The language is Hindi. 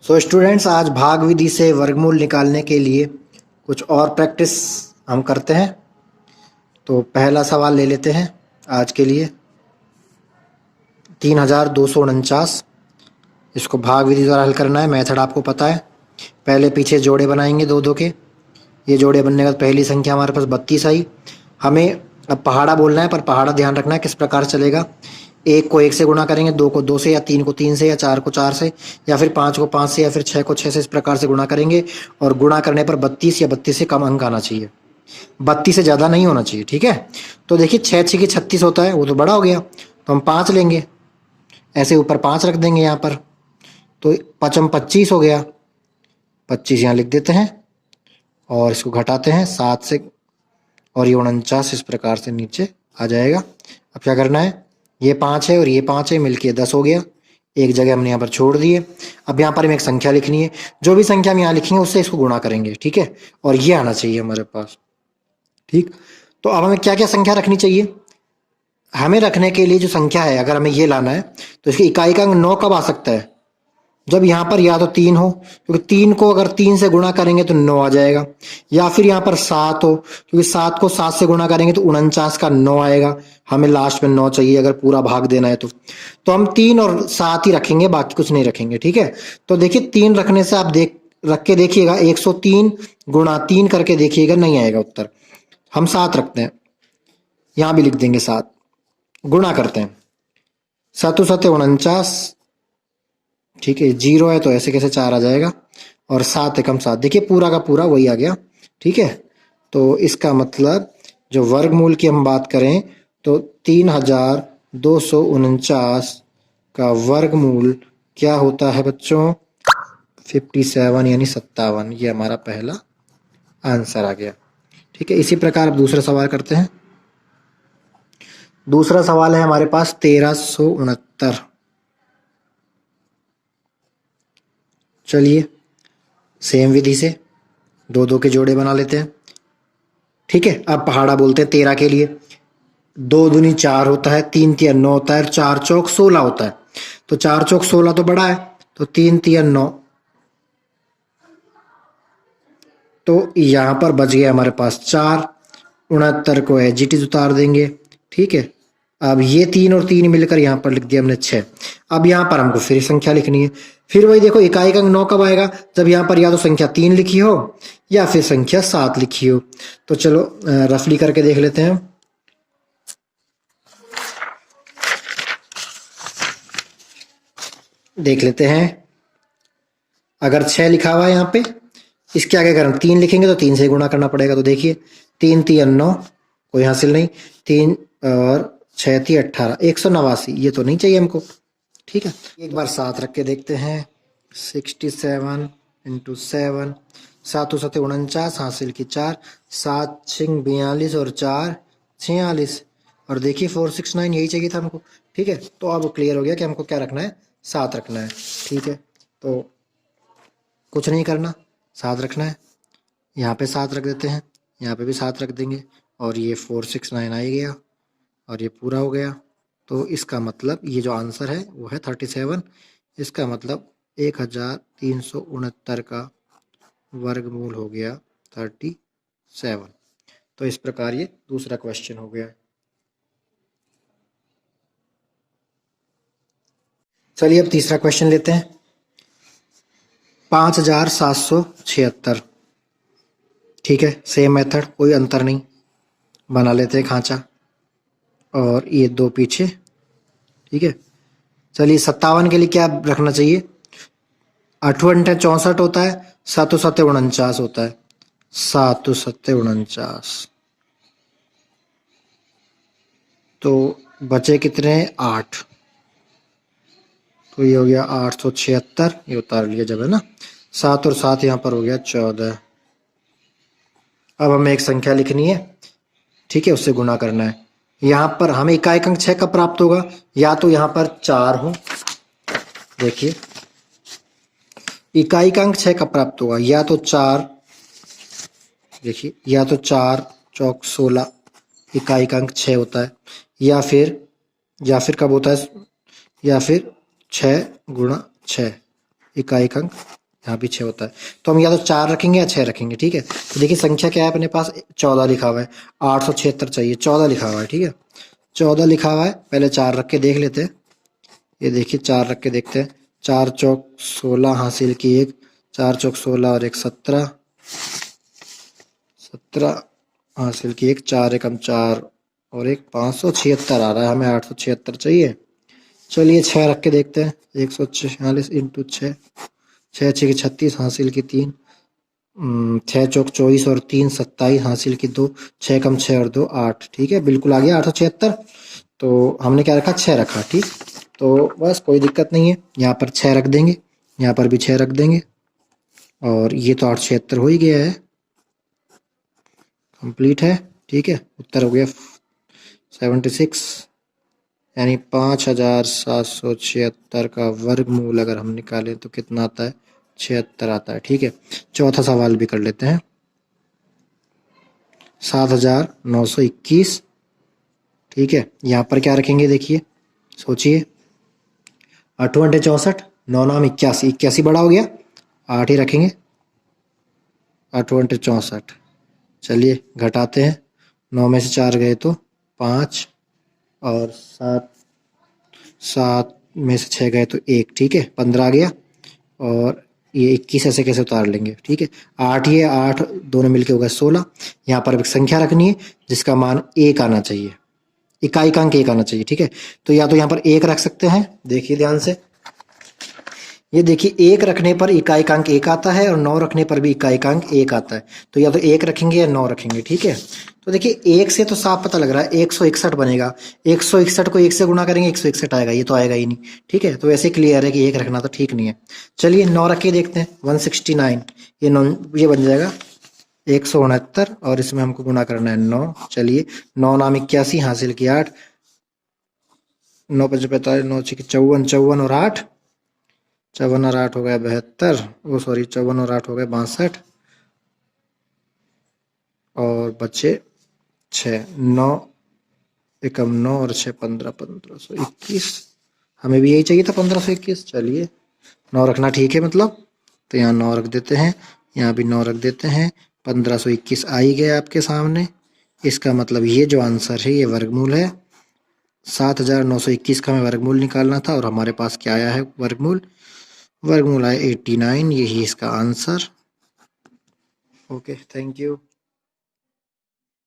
सो स्टूडेंट्स, आज भाग विधि से वर्गमूल निकालने के लिए कुछ और प्रैक्टिस हम करते हैं। तो पहला सवाल ले लेते हैं आज के लिए। 3249 इसको भाग विधि द्वारा हल करना है। मेथड आपको पता है। पहले पीछे जोड़े बनाएंगे दो दो के। ये जोड़े बनने के बाद पहली संख्या हमारे पास 32 आई। हमें अब पहाड़ा बोलना है, पर पहाड़ा ध्यान रखना है किस प्रकार चलेगा। एक को एक से गुणा करेंगे, दो को दो से, या तीन को तीन से, या चार को चार से, या फिर पाँच को पाँच से, या फिर छः को छः से। इस प्रकार से गुणा करेंगे और गुणा करने पर 32 या 32 से कम अंक आना चाहिए। 32 से ज़्यादा नहीं होना चाहिए, ठीक है। तो देखिए 6 6 की 36 होता है, वो तो बड़ा हो गया, तो हम 5 लेंगे, ऐसे ऊपर 5 रख देंगे यहाँ पर, तो पचम 25 हो गया। 25 यहाँ लिख देते हैं और इसको घटाते हैं 7 से, और ये 49 इस प्रकार से नीचे आ जाएगा। अब क्या करना है, ये 5 है और ये 5 है, मिलके 10 हो गया। एक जगह हमने यहाँ पर छोड़ दिए। अब यहाँ पर हमें एक संख्या लिखनी है। जो भी संख्या हम यहाँ लिखेंगे उससे इसको गुणा करेंगे, ठीक है। और ये आना चाहिए हमारे पास, ठीक। तो अब हमें क्या क्या संख्या रखनी चाहिए। हमें रखने के लिए जो संख्या है, अगर हमें ये लाना है तो इसकी इकाई का अंक 9 कब आ सकता है, जब यहाँ पर या तो 3 हो, क्योंकि 3 को अगर 3 से गुणा करेंगे तो 9 आ जाएगा, या फिर यहाँ पर 7 हो, क्योंकि 7 को 7 से गुणा करेंगे तो 49 का 9 आएगा। हमें लास्ट में 9 चाहिए अगर पूरा भाग देना है तो हम 3 और 7 ही रखेंगे, बाकी कुछ नहीं रखेंगे, ठीक है। तो देखिए 3 रखने से आप रख के देखिएगा, 103 गुणा 3 करके देखिएगा, नहीं आएगा उत्तर। हम 7 रखते हैं, यहाँ भी लिख देंगे 7, गुणा करते हैं, 7 7 49, ठीक है। 0 है तो ऐसे कैसे 4 आ जाएगा, और 7 एकम 7, देखिए पूरा का पूरा वही आ गया, ठीक है। तो इसका मतलब जो वर्गमूल की हम बात करें तो 3249 का वर्गमूल क्या होता है बच्चों, 57 यानी 57। ये हमारा पहला आंसर आ गया, ठीक है। इसी प्रकार अब दूसरा सवाल करते हैं। दूसरा सवाल है हमारे पास 1369। चलिए सेम विधि से दो दो के जोड़े बना लेते हैं, ठीक है। अब पहाड़ा बोलते हैं 13 के लिए। 2 दूनी 4 होता है, 3 तिया 9 होता है, 4 चौक 16 होता है। तो 4 चौक 16 तो बड़ा है, तो 3 तिया 9, तो यहाँ पर बच गया हमारे पास 4। 69 को एजिटिव उतार देंगे, ठीक है। अब ये 3 और 3 मिलकर यहाँ पर लिख दिया हमने 6। अब यहाँ पर हमको फिर संख्या लिखनी है। फिर वही देखो, इकाई का अंक 9 कब आएगा, जब यहाँ पर या तो संख्या 3 लिखी हो या फिर संख्या 7 लिखी हो। तो चलो रफली करके देख लेते हैं। देख लेते हैं, अगर 6 लिखा हुआ है यहाँ पे, इसके आगे अगर हम 3 लिखेंगे तो 3 से गुणा करना पड़ेगा। तो देखिए 3 3 9, कोई हासिल नहीं, 3 और 6 थी 18, 189। ये तो नहीं चाहिए हमको, ठीक है। एक बार 7 रख के देखते हैं, 67 इंटू 7, 7 7 49, हासिल की 4, 7 6 42 और 4 46, और देखिए 469 यही चाहिए था हमको, ठीक है। तो अब क्लियर हो गया कि हमको क्या रखना है, 7 रखना है, ठीक है। तो कुछ नहीं करना, 7 रखना है। यहाँ पे 7 रख देते हैं, यहाँ पे भी 7 रख देंगे, और ये 469 आ ही गया, और ये पूरा हो गया। तो इसका मतलब ये जो आंसर है वो है 37। इसका मतलब 1369 का वर्गमूल हो गया 37। तो इस प्रकार ये दूसरा क्वेश्चन हो गया। चलिए अब तीसरा क्वेश्चन लेते हैं। 5776, ठीक है। सेम मेथड, कोई अंतर नहीं। बना लेते हैं खांचा, और ये 2 पीछे, ठीक है। चलिए 57 के लिए क्या रखना चाहिए, 8 अंटे 64 होता है, 7 7 49 होता है, 7 7 49, तो बचे कितने, 8। तो ये हो गया 876, ये उतार लिया जब, है ना। 7 और 7 यहाँ पर हो गया 14। अब हमें एक संख्या लिखनी है, ठीक है, उससे गुणा करना है। यहाँ पर हमें इकाई अंक 6 कब प्राप्त होगा, या तो यहाँ पर 4 हो, देखिए इकाई का अंक 6 कब प्राप्त होगा, या तो 4, देखिए या तो 4 चौक 16, इकाई का अंक 6 होता है, या फिर कब होता है, या फिर 6 गुणा 6, इकाइक अंक यहाँ भी 6 होता है। तो हम या तो 4 रखेंगे या 6 रखेंगे, ठीक है। तो देखिए संख्या क्या है अपने पास, 14 लिखा हुआ है, 876 चाहिए, 14 लिखा हुआ है, ठीक है। 14 लिखा हुआ है, पहले 4 रख के देख लेते हैं। ये देखिए 4 रख के देखते हैं। 4 चौक 16 हासिल की 1, 4 चौक 16 और 1 17, 17 हासिल की 1, 4 एकम 4 और 1 576 आ रहा है, हमें 876 चाहिए। चलिए 6 रख के देखते हैं। 146 इंटू 6, 6 छः की 36 हासिल की 3, 6 चौक 24 और 3 27 हासिल की 2, 6 कम 6 और 2 8, ठीक है, बिल्कुल आ गया 876। तो हमने क्या रखा, 6 रखा, ठीक। तो बस कोई दिक्कत नहीं है, यहाँ पर 6 रख देंगे, यहाँ पर भी 6 रख देंगे, और ये तो 876 हो ही गया है, कंप्लीट है, ठीक है। उत्तर हो गया 76, यानी 5776 का वर्गमूल अगर हम निकालें तो कितना आता है, 76 आता है, ठीक है। चौथा सवाल भी कर लेते हैं। 7921, ठीक है। यहाँ पर क्या रखेंगे, देखिए सोचिए, 8 अंटे 64, 9 नाम 81, 81 बड़ा हो गया, 8 ही रखेंगे, 8 अंटे 64। चलिए घटाते हैं, 9 में से 4 गए तो 5, और 7 में से 6 गए तो 1, ठीक है, 15 आ गया, और ये 21 ऐसे कैसे उतार लेंगे, ठीक है। 8, ये 8 दोनों मिलके हो गए 16। यहाँ पर एक संख्या रखनी है जिसका मान 1 आना चाहिए, इकाइक अंक 1 आना चाहिए, ठीक है। तो या तो यहाँ पर 1 रख सकते हैं, देखिए ध्यान से, ये देखिए 1 रखने पर इकाइक अंक 1 आता है और 9 रखने पर भी इकाइक अंक 1 आता है। तो या तो 1 रखेंगे या 9 रखेंगे, ठीक है। तो देखिए 1 से तो साफ पता लग रहा है 161 बनेगा, 161 को 1 से गुणा करेंगे 161 आएगा, ये तो आएगा ही नहीं, ठीक है। तो वैसे क्लियर है कि 1 रखना तो ठीक नहीं है। चलिए 9 रख के देखते हैं, 169, ये 9, ये बन जाएगा 169, और इसमें हमको गुणा करना है 9। चलिए 9 नाम 81 हासिल की 8, 9 5 45, 9 6 54, 54 और 8, 54 और 8 हो गया 72, वो सॉरी 54 और 8 हो गए 62, और बचे 6, 9 एकम 9 और 6 15, 1521, हमें भी यही चाहिए था 1521। चलिए 9 रखना ठीक है मतलब, तो यहाँ 9 रख देते हैं, यहाँ भी 9 रख देते हैं, 1521 आ ही गया आपके सामने। इसका मतलब ये जो आंसर है ये वर्गमूल है, 7921 का हमें वर्गमूल निकालना था, और हमारे पास क्या आया है वर्गमूल, वर्गमूल आया 89, यही इसका आंसर। Okay, thank you.